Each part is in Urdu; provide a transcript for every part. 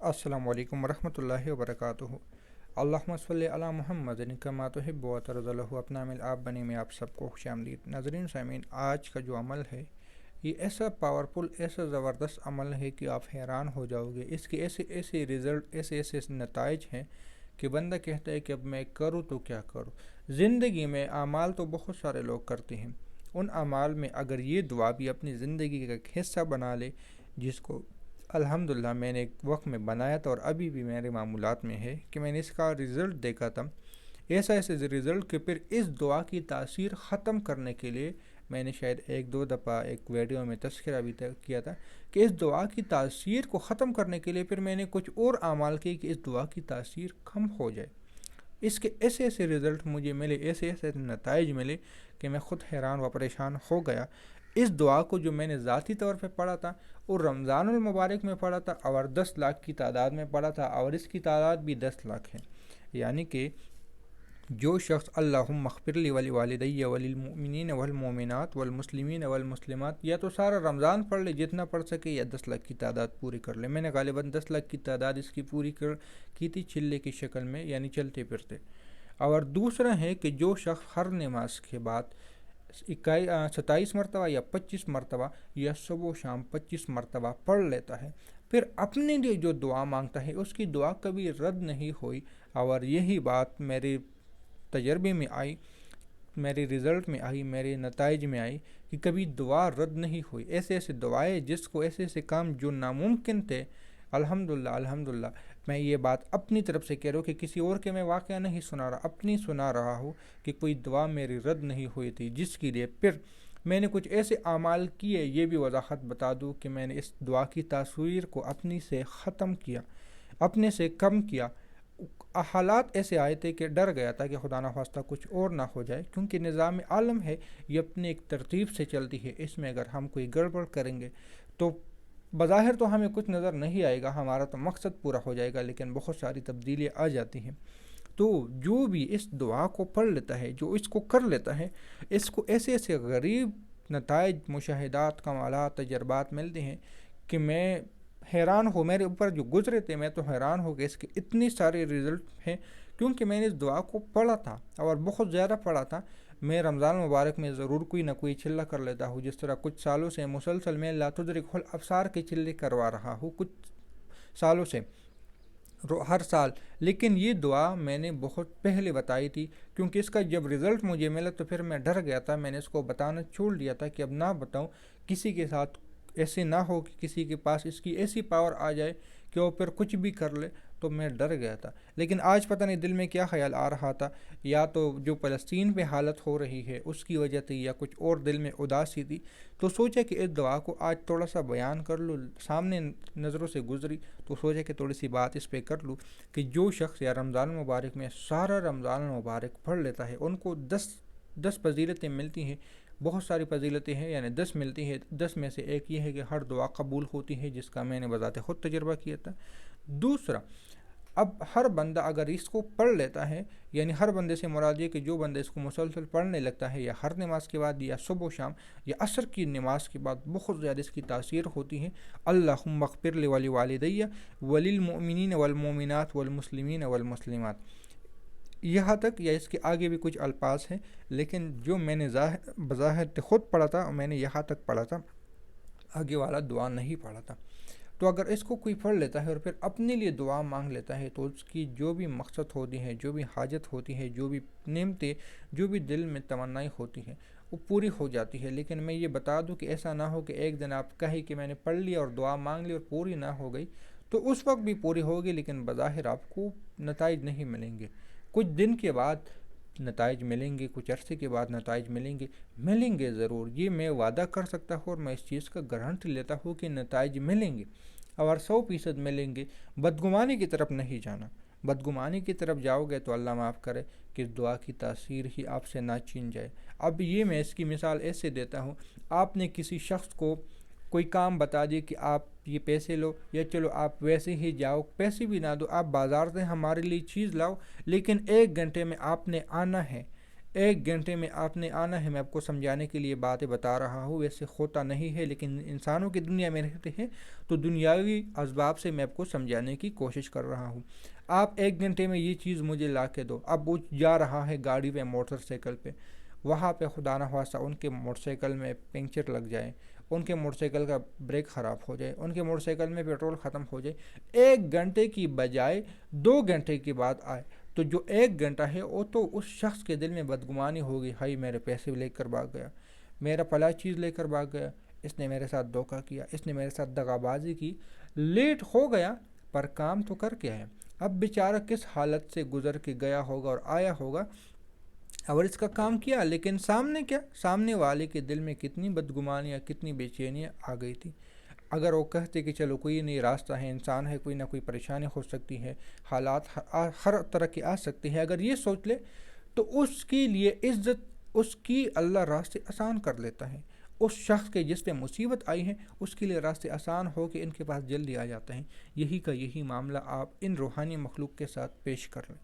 السلام علیکم ورحمۃ اللہ وبرکاتہ۔ اللہم صلی علی محمد کما تحب و ترضی له اپنا مل آپ بنے میں آپ سب کو خوش آمدید۔ ناظرین سامعین، آج کا جو عمل ہے یہ ایسا پاورفل، ایسا زبردست عمل ہے کہ آپ حیران ہو جاؤ گے۔ اس کے ایسے ایسے رزلٹ، ایسے ایسے نتائج ہیں کہ بندہ کہتا ہے کہ اب میں کروں تو کیا کروں۔ زندگی میں اعمال تو بہت سارے لوگ کرتے ہیں، ان اعمال میں اگر یہ دعا بھی اپنی زندگی کا ایک حصہ بنا لے، جس کو الحمدللہ میں نے ایک وقت میں بنایا تھا اور ابھی بھی میرے معمولات میں ہے کہ میں نے اس کا رزلٹ دیکھا تھا، ایسا رزلٹ کہ پھر اس دعا کی تاثیر ختم کرنے کے لیے میں نے شاید ایک دو دفعہ ایک ویڈیو میں تذکرہ بھی کیا تھا کہ اس دعا کی تاثیر کو ختم کرنے کے لیے پھر میں نے کچھ اور اعمال کیے کہ اس دعا کی تاثیر کم ہو جائے۔ اس کے ایسے ایسے رزلٹ مجھے ملے، ایسے ایسے نتائج ملے کہ میں خود حیران و پریشان ہو گیا۔ اس دعا کو جو میں نے ذاتی طور پہ پڑھا تھا اور رمضان المبارک میں پڑھا تھا اور 10 لاکھ کی تعداد میں پڑھا تھا، اور اس کی تعداد بھی 10 لاکھ ہے، یعنی کہ جو شخص اللہم اغفر لی ولوالدی وللمؤمنین والمؤمنات والمسلمین والمسلمات یا تو سارا رمضان پڑھ لے جتنا پڑھ سکے، یا 10 لاکھ کی تعداد پوری کر لے۔ میں نے غالباً 10 لاکھ کی تعداد اس کی پوری کی تھی چلے کی شکل میں، یعنی چلتے پھرتے۔ اور دوسرا ہے کہ جو شخص ہر نماز کے بعد 27 مرتبہ یا 25 مرتبہ یا صبح و شام 25 مرتبہ پڑھ لیتا ہے، پھر اپنے لیے جو دعا مانگتا ہے اس کی دعا کبھی رد نہیں ہوئی۔ اور یہی بات میرے تجربے میں آئی، میرے رزلٹ میں آئی، میرے نتائج میں آئی کہ کبھی دعا رد نہیں ہوئی۔ ایسے ایسے دعائیں جس کو ایسے ایسے کام جو ناممکن تھے، الحمدللہ میں یہ بات اپنی طرف سے کہہ رہا ہوں کہ کسی اور کے میں واقعہ نہیں سنا رہا، اپنی سنا رہا ہوں کہ کوئی دعا میری رد نہیں ہوئی تھی، جس کے لیے پھر میں نے کچھ ایسے اعمال کیے۔ یہ بھی وضاحت بتا دوں کہ میں نے اس دعا کی تاثیر کو اپنی سے ختم کیا، اپنے سے کم کیا۔ حالات ایسے آئے تھے کہ ڈر گیا تھا کہ خدا نخواستہ کچھ اور نہ ہو جائے، کیونکہ نظام عالم ہے، یہ اپنے ایک ترتیب سے چلتی ہے۔ اس میں اگر ہم کوئی گڑبڑ کریں گے تو بظاہر تو ہمیں کچھ نظر نہیں آئے گا، ہمارا تو مقصد پورا ہو جائے گا، لیکن بہت ساری تبدیلیاں آ جاتی ہیں۔ تو جو بھی اس دعا کو پڑھ لیتا ہے، جو اس کو کر لیتا ہے، اس کو ایسے ایسے غریب نتائج، مشاہدات، کمالات، تجربات ملتے ہیں کہ میں حیران ہو، میرے اوپر جو گزرے تھے میں تو حیران ہو کہ اس کے اتنے سارے رزلٹ ہیں، کیونکہ میں نے اس دعا کو پڑھا تھا اور بہت زیادہ پڑھا تھا۔ میں رمضان مبارک میں ضرور کوئی نہ کوئی چلہ کر لیتا ہوں، جس طرح کچھ سالوں سے مسلسل میں لا تدرک الابصار کے چلے کروا رہا ہوں کچھ سالوں سے، ہر سال۔ لیکن یہ دعا میں نے بہت پہلے بتائی تھی، کیونکہ اس کا جب رزلٹ مجھے ملا تو پھر میں ڈر گیا تھا، میں نے اس کو بتانا چھوڑ دیا تھا کہ اب نہ بتاؤں، کسی کے ساتھ ایسے نہ ہو کہ کسی کے پاس اس کی ایسی پاور آ جائے کہ وہ پھر کچھ بھی کر لے، تو میں ڈر گیا تھا۔ لیکن آج پتہ نہیں دل میں کیا خیال آ رہا تھا، یا تو جو فلسطین پہ حالت ہو رہی ہے اس کی وجہ تھی، یا کچھ اور دل میں اداسی تھی، تو سوچا کہ اس دعا کو آج تھوڑا سا بیان کر لوں، سامنے نظروں سے گزری تو سوچا کہ تھوڑی سی بات اس پہ کر لوں کہ جو شخص یا رمضان مبارک میں سارا رمضان مبارک پڑھ لیتا ہے، ان کو 10 فضیلتیں ملتی ہیں، بہت ساری فضیلتیں ہیں، یعنی 10 ملتی ہیں۔ 10 میں سے ایک یہ ہے کہ ہر دعا قبول ہوتی ہے، جس کا میں نے بذات خود تجربہ کیا تھا۔ دوسرا، اب ہر بندہ اگر اس کو پڑھ لیتا ہے، یعنی ہر بندے سے مراد یہ کہ جو بندہ اس کو مسلسل پڑھنے لگتا ہے، یا ہر نماز کے بعد، یا صبح و شام، یا عصر کی نماز کے بعد، بہت زیادہ اس کی تاثیر ہوتی ہے۔ اللہم اغفر لی ولوالدی وللمؤمنین والمؤمنات والمسلمین والمسلمات، یہاں تک، یا اس کے آگے بھی کچھ الفاظ ہیں، لیکن جو میں نے بظاہر خود پڑھا تھا، میں نے یہاں تک پڑھا تھا، آگے والا دعا نہیں پڑھا تھا۔ تو اگر اس کو کوئی پڑھ لیتا ہے اور پھر اپنے لیے دعا مانگ لیتا ہے، تو اس کی جو بھی مقصد ہوتی ہے، جو بھی حاجت ہوتی ہے، جو بھی نعمتیں، جو بھی دل میں تمنائیں ہوتی ہیں، وہ پوری ہو جاتی ہے۔ لیکن میں یہ بتا دوں کہ ایسا نہ ہو کہ ایک دن آپ کہیں کہ میں نے پڑھ لی اور دعا مانگ لی اور پوری نہ ہو گئی، تو اس وقت بھی پوری ہوگی لیکن بظاہر آپ کو نتائج نہیں ملیں گے۔ کچھ دن کے بعد نتائج ملیں گے، کچھ عرصے کے بعد نتائج ملیں گے ضرور، یہ میں وعدہ کر سکتا ہوں اور میں اس چیز کا گارنٹی لیتا ہوں کہ نتائج ملیں گے، اور 100% ملیں گے۔ بدگمانی کی طرف نہیں جانا، بدگمانی کی طرف جاؤ گے تو اللہ معاف کرے کہ دعا کی تاثیر ہی آپ سے نہ چھین جائے۔ اب یہ میں اس کی مثال ایسے دیتا ہوں، آپ نے کسی شخص کو کوئی کام بتا دی کہ آپ یہ پیسے لو، یا چلو آپ ویسے ہی جاؤ، پیسے بھی نہ دو، آپ بازار سے ہمارے لیے چیز لاؤ، لیکن 1 گھنٹے میں آپ نے آنا ہے، 1 گھنٹے میں آپ نے آنا ہے، میں آپ کو سمجھانے کے لیے باتیں بتا رہا ہوں، ویسے ہوتا نہیں ہے، لیکن انسانوں کی دنیا میں رہتے ہیں تو دنیاوی اسباب سے میں آپ کو سمجھانے کی کوشش کر رہا ہوں۔ آپ 1 گھنٹے میں یہ چیز مجھے لا کے دو۔ اب وہ جا رہا ہے گاڑی پہ، موٹر سائیکل پہ، وہاں پہ خدا نہ خواستہ ان کے موٹر سائیکل میں پنکچر لگ جائے، ان کے موٹر سائیکل کا بریک خراب ہو جائے، ان کے موٹر سائیکل میں پیٹرول ختم ہو جائے، 1 گھنٹے کی بجائے 2 گھنٹے کے بعد آئے، تو جو 1 گھنٹہ ہے وہ تو اس شخص کے دل میں بدگمانی ہوگی، ہائی میرے پیسے لے کر بھاگ گیا، میرا پلا چیز لے کر بھاگ گیا، اس نے میرے ساتھ دھوکہ کیا، اس نے میرے ساتھ دغا بازی کی، لیٹ ہو گیا پر کام تو کر کے ہے۔ اب بیچارہ کس حالت سے گزر کے گیا ہوگا اور آیا ہوگا اور اس کا کام کیا، لیکن سامنے کیا، سامنے والے کے دل میں کتنی بدگمانیاں، کتنی بے چینیاں آ گئی تھی۔ اگر وہ کہتے کہ چلو کوئی نہیں، راستہ ہے، انسان ہے، کوئی نہ کوئی پریشانی ہو سکتی ہے، حالات ہر طرح کے آ سکتے ہیں، اگر یہ سوچ لے تو اس کے لیے عزت، اس کی اللہ راستے آسان کر لیتا ہے۔ اس شخص کے جس پہ مصیبت آئی ہے اس کے لیے راستے آسان ہو کے ان کے پاس جلدی آ جاتے ہیں۔ یہی کا یہی معاملہ آپ ان روحانی مخلوق کے ساتھ پیش کر لیں۔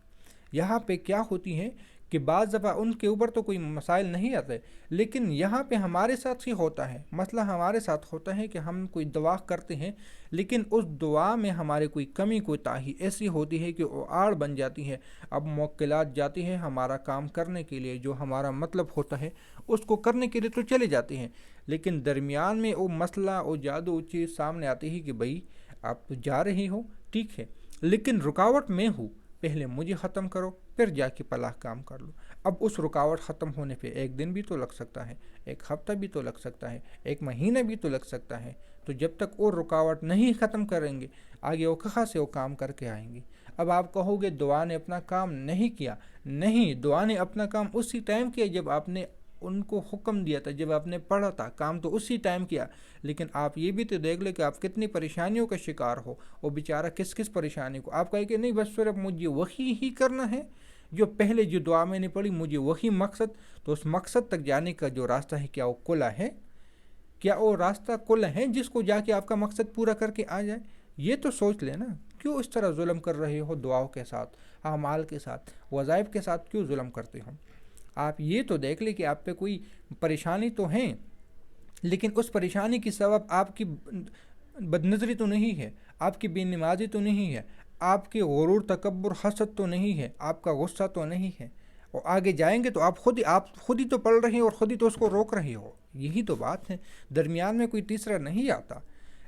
یہاں پہ کیا ہوتی ہے کہ بعض دفعہ ان کے اوپر تو کوئی مسائل نہیں آتے، لیکن یہاں پہ ہمارے ساتھ ہی ہوتا ہے مسئلہ، ہمارے ساتھ ہوتا ہے کہ ہم کوئی دعا کرتے ہیں، لیکن اس دعا میں ہمارے کوئی کمی، کوئی تاہی ایسی ہوتی ہے کہ وہ آڑ بن جاتی ہے۔ اب موکلات جاتی ہیں ہمارا کام کرنے کے لیے، جو ہمارا مطلب ہوتا ہے اس کو کرنے کے لیے تو چلے جاتے ہیں، لیکن درمیان میں وہ مسئلہ، وہ جادو، وہ چیز سامنے آتی ہے کہ بھائی آپ تو جا رہے ہو ٹھیک ہے، لیکن رکاوٹ میں ہوں، پہلے مجھے ختم کرو پھر جا کے پلاح کام کر لو۔ اب اس رکاوٹ ختم ہونے پہ 1 دن بھی تو لگ سکتا ہے، 1 ہفتہ بھی تو لگ سکتا ہے، 1 مہینہ بھی تو لگ سکتا ہے، تو جب تک وہ رکاوٹ نہیں ختم کریں گے آگے وہ کہاں سے وہ کام کر کے آئیں گے۔ اب آپ کہو گے دعا نے اپنا کام نہیں کیا، نہیں، دعا نے اپنا کام اسی ٹائم کیا جب آپ نے ان کو حکم دیا تھا، جب آپ نے پڑھا تھا، کام تو اسی ٹائم کیا، لیکن آپ یہ بھی تو دیکھ لیں کہ آپ کتنی پریشانیوں کا شکار ہو۔ وہ بیچارہ کس کس پریشانی کو آپ کہیں کہ نہیں بس صرف مجھے وہی ہی کرنا ہے جو پہلے جو دعا میں نے پڑھی، مجھے وہی مقصد، تو اس مقصد تک جانے کا جو راستہ ہے کیا وہ کھلا ہے؟ کیا وہ راستہ کھلا ہے جس کو جا کے آپ کا مقصد پورا کر کے آ جائے؟ یہ تو سوچ لیں نا، کیوں اس طرح ظلم کر رہے ہو دعاؤں کے ساتھ، اعمال کے ساتھ، وظائف کے ساتھ کیوں ظلم کرتے ہو؟ آپ یہ تو دیکھ لیں کہ آپ پہ کوئی پریشانی تو ہے، لیکن اس پریشانی کی سبب آپ کی بدنظری تو نہیں ہے، آپ کی بے نمازی تو نہیں ہے، آپ کے غرور، تکبر، حسد تو نہیں ہے، آپ کا غصہ تو نہیں ہے، اور آگے جائیں گے تو آپ خود ہی تو پڑھ رہے ہیں اور خود ہی تو اس کو روک رہے ہو۔ یہی تو بات ہے، درمیان میں کوئی تیسرا نہیں آتا۔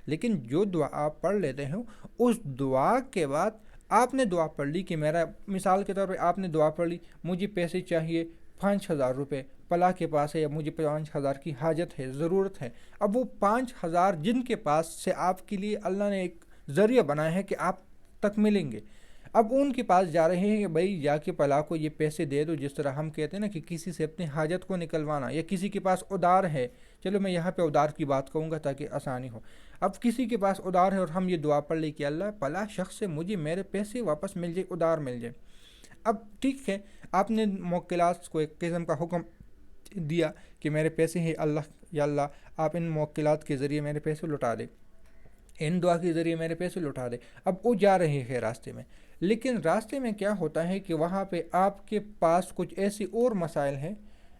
لیکن جو دعا آپ پڑھ لیتے ہو، اس دعا کے بعد آپ نے دعا پڑھ لی کہ میرا، مثال کے طور پہ آپ نے دعا پڑھ لی مجھے پیسے چاہیے 5,000 روپے، پلا کے پاس ہے، یا مجھے 5,000 کی حاجت ہے، ضرورت ہے۔ اب وہ 5,000 جن کے پاس سے آپ کے لیے اللہ نے ایک ذریعہ بنایا ہے کہ آپ تک ملیں گے، اب ان کے پاس جا رہے ہیں کہ بھائی جا کے پلا کو یہ پیسے دے دو، جس طرح ہم کہتے ہیں نا کہ کسی سے اپنی حاجت کو نکلوانا، یا کسی کے پاس ادار ہے، چلو میں یہاں پہ ادار کی بات کہوں گا تاکہ آسانی ہو۔ اب کسی کے پاس ادار ہے اور ہم یہ دعا پڑھ لیں کہ اللہ پلا شخص سے مجھے میرے پیسے واپس مل جائے، ادار مل جائے۔ اب ٹھیک ہے، آپ نے موکلات کو ایک قسم کا حکم دیا کہ میرے پیسے ہیں اللہ، یا اللہ آپ ان موکلات کے ذریعے میرے پیسے لوٹا دے، ان دعا کے ذریعے میرے پیسے لوٹا دے۔ اب وہ جا رہے ہیں راستے میں، لیکن راستے میں کیا ہوتا ہے کہ وہاں پہ آپ کے پاس کچھ ایسی اور مسائل ہیں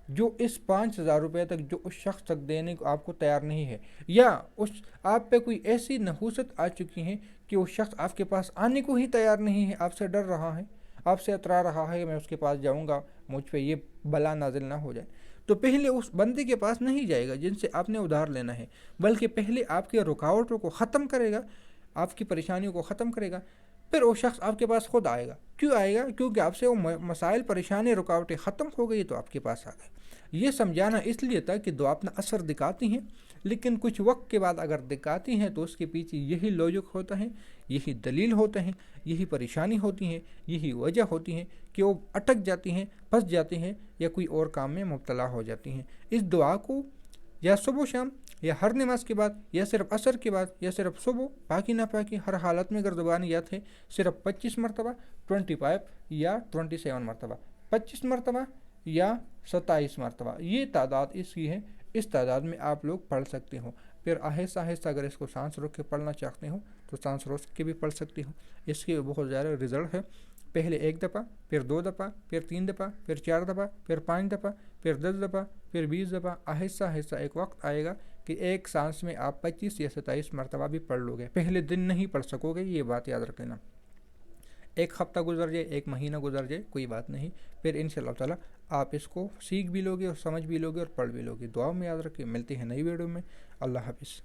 جو اس 5,000 روپے تک جو اس شخص تک دینے کو آپ کو تیار نہیں ہے، یا اس آپ پہ کوئی ایسی نحوست آ چکی ہے کہ وہ شخص آپ کے پاس آنے کو ہی تیار نہیں ہے، آپ سے ڈر رہا ہے، آپ سے اترا رہا ہے میں اس کے پاس جاؤں گا مجھ پہ یہ بلا نازل نہ ہو جائے، تو پہلے اس بندے کے پاس نہیں جائے گا جن سے آپ نے ادھار لینا ہے، بلکہ پہلے آپ کے رکاوٹوں کو ختم کرے گا، آپ کی پریشانیوں کو ختم کرے گا، پھر وہ شخص آپ کے پاس خود آئے گا۔ کیوں آئے گا؟ کیونکہ آپ سے وہ مسائل، پریشانی، رکاوٹیں ختم ہو گئی تو آپ کے پاس آ گئے۔ یہ سمجھانا اس لیے تھا کہ دعا اپنا اثر دکھاتی ہیں، لیکن کچھ وقت کے بعد اگر دکھاتی ہیں تو اس کے پیچھے یہی لوجک ہوتا ہے، یہی دلیل ہوتا ہے، یہی پریشانی ہوتی ہے، یہی وجہ ہوتی ہے کہ وہ اٹک جاتی ہیں، پھنس جاتے ہیں، یا کوئی اور کام میں مبتلا ہو جاتی ہیں۔ اس دعا کو یا صبح و شام، یا ہر نماز کے بعد، یا صرف عصر کے بعد، یا صرف صبح، پاکی نہ پاکی ہر حالت میں اگر زبان یاد ہے، صرف 25 مرتبہ، 25 یا 27 مرتبہ، 25 مرتبہ یا 27 مرتبہ، یہ تعداد اس کی ہے، اس تعداد میں آپ لوگ پڑھ سکتے ہو۔ پھر آہستہ آہستہ اگر اس کو سانس روک کے پڑھنا چاہتے ہو تو چانس روز کے بھی پڑھ سکتی ہو۔ اس کی بہت زیادہ رزلٹ ہے، پہلے 1 دفعہ، پھر 2 دفعہ، پھر 3 دفعہ، پھر 4 دفعہ، پھر 5 دفعہ، پھر 10 دفعہ، پھر 20 دفعہ، آہستہ آہستہ ایک وقت آئے گا کہ ایک سانس میں آپ 25 یا 27 مرتبہ بھی پڑھ لو گے۔ پہلے دن نہیں پڑھ سکو گے، یہ بات یاد رکھ لینا۔ 1 ہفتہ گزر جائے، 1 مہینہ گزر جائے، کوئی بات نہیں، پھر انشاءاللہ تعالیٰ آپ اس کو سیکھ بھی لوگے اور سمجھ بھی لوگے اور پڑھ بھی لوگے۔ دعا میں یاد رکھیں، ملتے ہیں نئی ویڈیو میں۔ اللہ حافظ۔